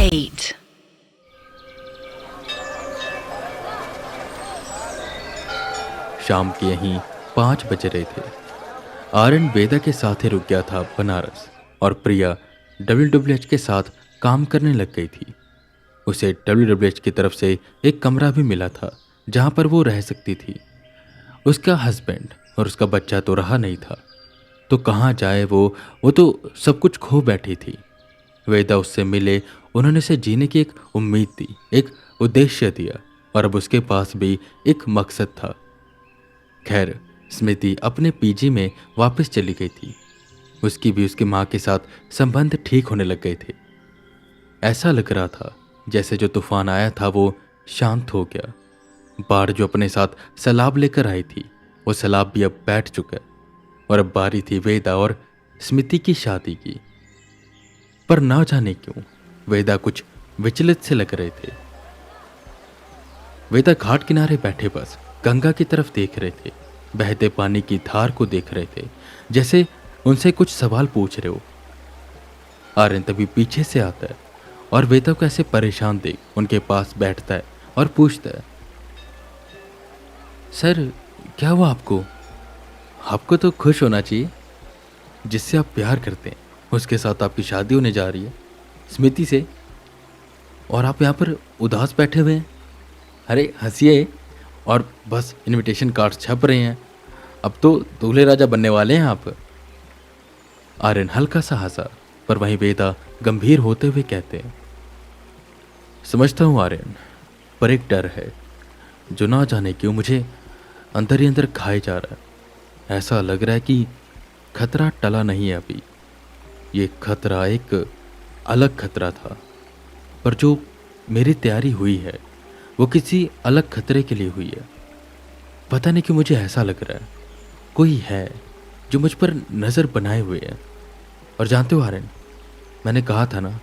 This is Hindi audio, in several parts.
8. शाम के यहीं 5 बज रहे थे। आर्यन वेदा के साथ ही रुक गया था बनारस और प्रिया WWH के साथ काम करने लग गई थी। उसे WWH की तरफ से एक कमरा भी मिला था जहाँ पर वो रह सकती थी। उसका हस्बैंड और उसका बच्चा तो रहा नहीं था, तो कहाँ जाए वो तो सब कुछ खो बैठी थी। वेदा उससे मिले, उन्होंने उसे जीने की एक उम्मीद दी, एक उद्देश्य दिया और अब उसके पास भी एक मकसद था। खैर, स्मृति अपने पीजी में वापस चली गई थी। उसकी भी उसकी माँ के साथ संबंध ठीक होने लग गए थे। ऐसा लग रहा था जैसे जो तूफान आया था वो शांत हो गया। बाढ़ जो अपने साथ सैलाब लेकर आई थी, वो सैलाब भी अब बैठ चुका है और अब बारी थी वेदा और स्मृति की शादी की। पर ना जाने क्यों वेदा कुछ विचलित से लग रहे थे। वेदा घाट किनारे बैठे बस गंगा की तरफ देख रहे थे, बहते पानी की धार को देख रहे थे, जैसे उनसे कुछ सवाल पूछ रहे हो। आर्यन तभी पीछे से आता है और वेदा को ऐसे परेशान देख उनके पास बैठता है और पूछता है, सर क्या हुआ आपको? आपको तो खुश होना चाहिए, जिससे आप प्यार करते हैं उसके साथ आपकी शादी होने जा रही है, स्मृति से, और आप यहाँ पर उदास बैठे हुए हैं। अरे हंसिए, और बस इनविटेशन कार्ड्स छप रहे हैं, अब तो दूल्हे राजा बनने वाले हैं आप। आर्यन हल्का सा हंसा, पर वहीं वेदा गंभीर होते हुए कहते हैं, समझता हूँ आर्यन, पर एक डर है जो ना जाने क्यों मुझे अंदर ही अंदर खाए जा रहा है। ऐसा लग रहा है कि खतरा टला नहीं है अभी। ये खतरा एक अलग खतरा था, पर जो मेरी तैयारी हुई है वो किसी अलग खतरे के लिए हुई है। पता नहीं क्यों मुझे ऐसा लग रहा है कोई है जो मुझ पर नज़र बनाए हुए है। और जानते हो आर्यन, मैंने कहा था ना,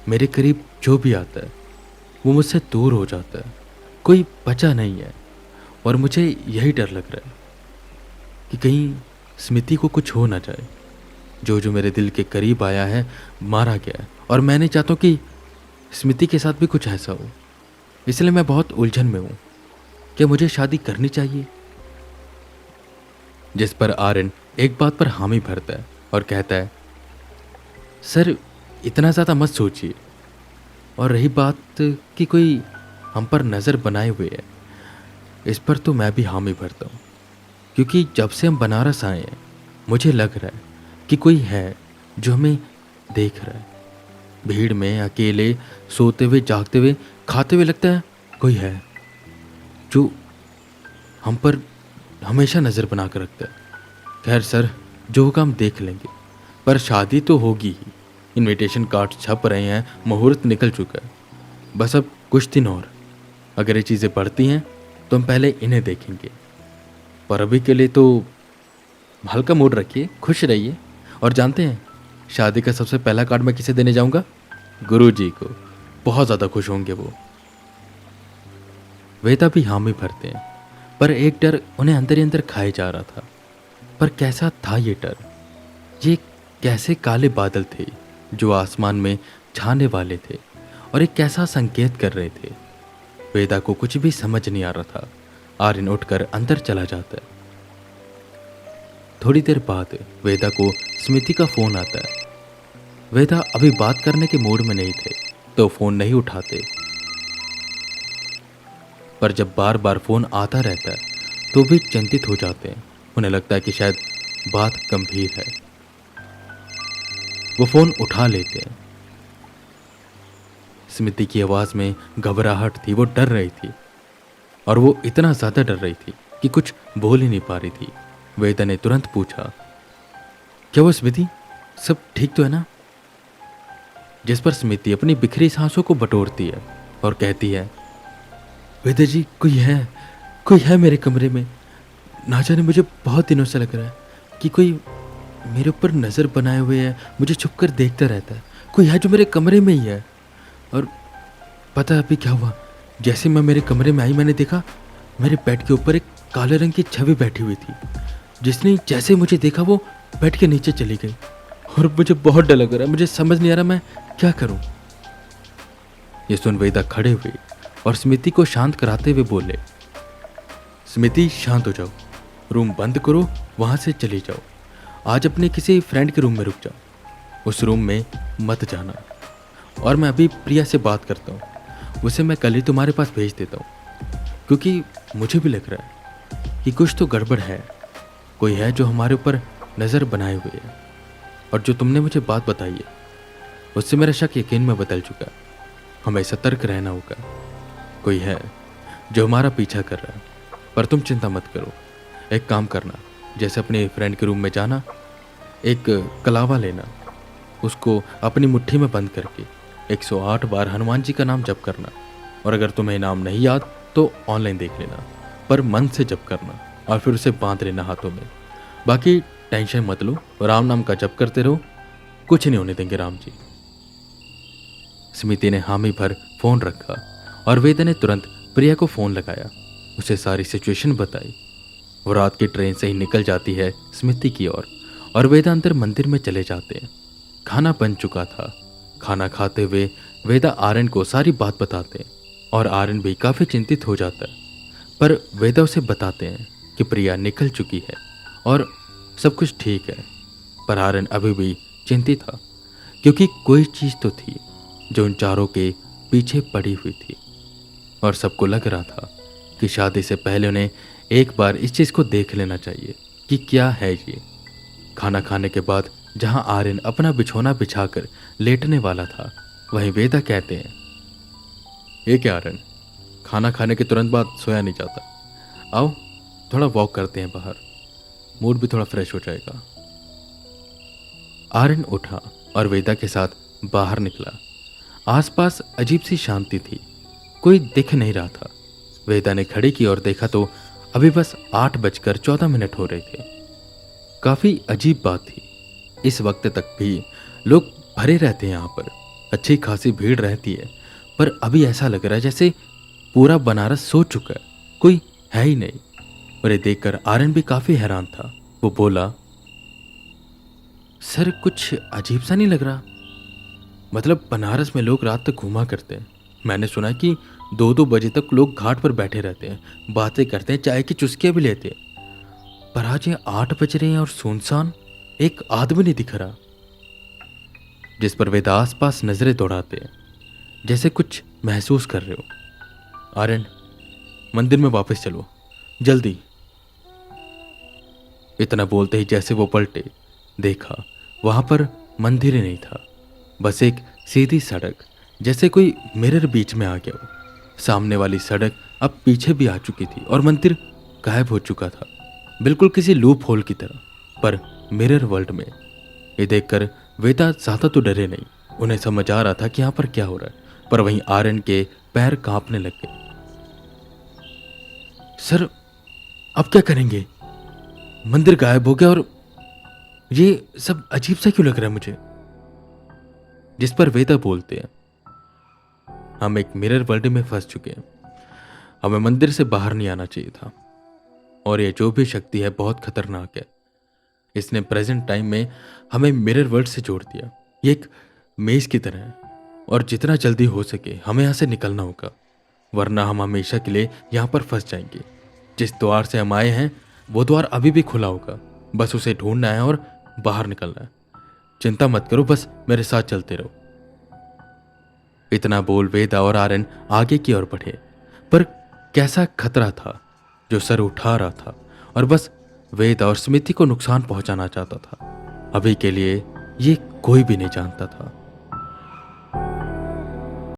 मेरे करीब जो भी आता है वो मुझसे दूर हो जाता है, कोई बचा नहीं है। और मुझे यही डर लग रहा है कि कहीं स्मृति को कुछ हो ना जाए। जो जो मेरे दिल के करीब आया है मारा गया है, और मैं नहीं चाहता कि स्मृति के साथ भी कुछ ऐसा हो। इसलिए मैं बहुत उलझन में हूँ। क्या मुझे शादी करनी चाहिए? जिस पर आर्यन एक बात पर हामी भरता है और कहता है, सर इतना ज़्यादा मत सोचिए। और रही बात कि कोई हम पर नज़र बनाए हुए है, इस पर तो मैं भी हामी भरता हूँ, क्योंकि जब से हम बनारस आए हैं मुझे लग रहा है कि कोई है जो हमें देख रहा है। भीड़ में अकेले, सोते हुए, जागते हुए, खाते हुए, लगता है कोई है जो हम पर हमेशा नज़र बना कर रखता है। खैर सर, जो होगा हम देख लेंगे, पर शादी तो होगी ही। इनविटेशन कार्ड छप रहे हैं, मुहूर्त निकल चुका है, बस अब कुछ दिन और। अगर ये चीज़ें बढ़ती हैं तो हम पहले इन्हें देखेंगे, पर अभी के लिए तो हल्का मूड रखिए, खुश रहिए। और जानते हैं, शादी का सबसे पहला कार्ड मैं किसे देने जाऊंगा? गुरुजी को। बहुत ज़्यादा खुश होंगे वो। वेदा भी हामी भरते हैं, पर एक डर उन्हें अंदर ही अंदर खाए जा रहा था। पर कैसा था ये डर? ये कैसे काले बादल थे जो आसमान में छाने वाले थे, और एक कैसा संकेत कर रहे थे? वेदा को कुछ भी समझ नहीं आ रहा था। आर्यन उठकर अंदर चला जाता है। थोड़ी देर बाद वेदा को स्मृति का फोन आता है। वेदा अभी बात करने के मूड में नहीं थे, तो फोन नहीं उठाते। पर जब बार बार फोन आता रहता है तो भी चिंतित हो जाते हैं। उन्हें लगता है कि शायद बात गंभीर है। वो फोन उठा लेते हैं। स्मृति की आवाज में घबराहट थी, वो डर रही थी, और वो इतना ज्यादा डर रही थी कि कुछ बोल ही नहीं पा रही थी। वेदा ने तुरंत पूछा, क्या वो स्मृति, सब ठीक तो है ना? जिस पर स्मृति अपनी बिखरी सांसों को बटोरती है और कहती है, वेदा जी, कोई है मेरे कमरे में। ना जाने मुझे बहुत दिनों से लग रहा है कि कोई मेरे ऊपर नज़र बनाए हुए है, मुझे छुप कर देखता रहता है। कोई है जो मेरे कमरे में ही है। और पता है अभी क्या हुआ? जैसे मैं मेरे कमरे में आई, मैंने देखा मेरे बेड के ऊपर एक काले रंग की छवि बैठी हुई थी, जिसने जैसे मुझे देखा वो बेड के नीचे चली गई। और मुझे बहुत डर लग रहा है, मुझे समझ नहीं आ रहा मैं क्या करूं। ये सुन वेदा खड़े हुए और स्मिति को शांत कराते हुए बोले, स्मिति शांत हो जाओ, रूम बंद करो, वहां से चली जाओ। आज अपने किसी फ्रेंड के रूम में रुक जाओ, उस रूम में मत जाना। और मैं अभी प्रिया से बात करता हूँ, उसे मैं कल ही तुम्हारे पास भेज देता हूँ, क्योंकि मुझे भी लग रहा है कि कुछ तो गड़बड़ है। कोई है जो हमारे ऊपर नज़र बनाए हुए है। और जो तुमने मुझे बात बताई है उससे मेरा शक यकीन में बदल चुका है। हमें सतर्क रहना होगा। कोई है जो हमारा पीछा कर रहा है। पर तुम चिंता मत करो, एक काम करना, जैसे अपने फ्रेंड के रूम में जाना, एक कलावा लेना, उसको अपनी मुट्ठी में बंद करके 108 बार हनुमान जी का नाम जप करना। और अगर तुम्हें नाम नहीं याद तो ऑनलाइन देख लेना, पर मन से जप करना और फिर उसे बांध लेना हाथों में। बाकी टेंशन मत लो, राम नाम का जप करते रहो, कुछ नहीं होने देंगे राम जी। स्मिति ने हामी भर फोन रखा और वेदा ने तुरंत प्रिया को फोन लगाया, उसे सारी सिचुएशन बताई। वो रात की ट्रेन से ही निकल जाती है स्मिति की ओर और वेदा अंदर मंदिर में चले जाते हैं। खाना बन चुका था। खाना खाते हुए वेदा आर्यन को सारी बात बताते हैं और आर्यन भी काफ़ी चिंतित हो जाता है। पर वेदा उसे बताते हैं कि प्रिया निकल चुकी है और सब कुछ ठीक है। पर आर्यन अभी भी चिंतित था, क्योंकि कोई चीज़ तो थी जो उन चारों के पीछे पड़ी हुई थी। और सबको लग रहा था कि शादी से पहले उन्हें एक बार इस चीज़ को देख लेना चाहिए कि क्या है ये। खाना खाने के बाद जहां आर्यन अपना बिछौना बिछाकर लेटने वाला था, वहीं वेदा कहते हैं, ये क्या आर्यन, खाना खाने के तुरंत बाद सोया नहीं जाता। आओ थोड़ा वॉक करते हैं बाहर, मूड भी थोड़ा फ्रेश हो जाएगा। आर्यन उठा और वेदा के साथ बाहर निकला। आसपास अजीब सी शांति थी, कोई दिख नहीं रहा था। वेदा ने घड़ी की ओर देखा तो अभी बस 8:14 हो रहे थे। काफी अजीब बात थी, इस वक्त तक भी लोग भरे रहते हैं यहाँ पर, अच्छी खासी भीड़ रहती है, पर अभी ऐसा लग रहा है जैसे पूरा बनारस सो चुका है, कोई है ही नहीं। और ये देखकर आर्यन भी काफी हैरान था। वो बोला, सर कुछ अजीब सा नहीं लग रहा? मतलब बनारस में लोग रात तक घूमा करते हैं, मैंने सुना है कि 2-2 बजे तक लोग घाट पर बैठे रहते हैं, बातें करते हैं, चाय की चुस्कियां भी लेते हैं। पर आज ये 8 बज रहे हैं और सुनसान, एक आदमी नहीं दिख रहा। जिस पर वेदा आसपास नजरें दौड़ाते हैं, जैसे कुछ महसूस कर रहे हो। आर्यन, मंदिर में वापस चलो, जल्दी। इतना बोलते ही जैसे वो पलटे, देखा वहां पर मंदिर ही नहीं था, बस एक सीधी सड़क, जैसे कोई मिरर बीच में आ गया हो। सामने वाली सड़क अब पीछे भी आ चुकी थी और मंदिर गायब हो चुका था, बिल्कुल किसी लूप होल की तरह, पर मिरर वर्ल्ड में। ये देखकर वेदा ज्यादा तो डरे नहीं, उन्हें समझ आ रहा था कि यहाँ पर क्या हो रहा है। पर वहीं आर्यन के पैर कांपने लग गए। सर अब क्या करेंगे? मंदिर गायब हो गया और ये सब अजीब सा क्यों लग रहा है मुझे? जिस पर वेदा बोलते हैं, हम एक मिरर वर्ल्ड में फंस चुके हैं, हमें मंदिर से बाहर नहीं आना चाहिए था। और ये जो भी शक्ति है बहुत खतरनाक है, इसने प्रेजेंट टाइम में हमें मिरर वर्ल्ड से जोड़ दिया। ये एक मेज की तरह है और जितना जल्दी हो सके हमें यहाँ से निकलना होगा, वरना हम हमेशा के लिए यहाँ पर फंस जाएंगे। जिस द्वार से हम आए हैं वो द्वार अभी भी खुला होगा, बस उसे ढूंढना है और बाहर निकलना है। चिंता मत करो, बस मेरे साथ चलते रहो। इतना बोल वेदा और आर्यन आगे की ओर बढ़े, पर कैसा खतरा था जो सर उठा रहा था और बस वेदा और स्मिति को नुकसान पहुंचाना चाहता था। अभी के लिए ये कोई भी नहीं जानता था।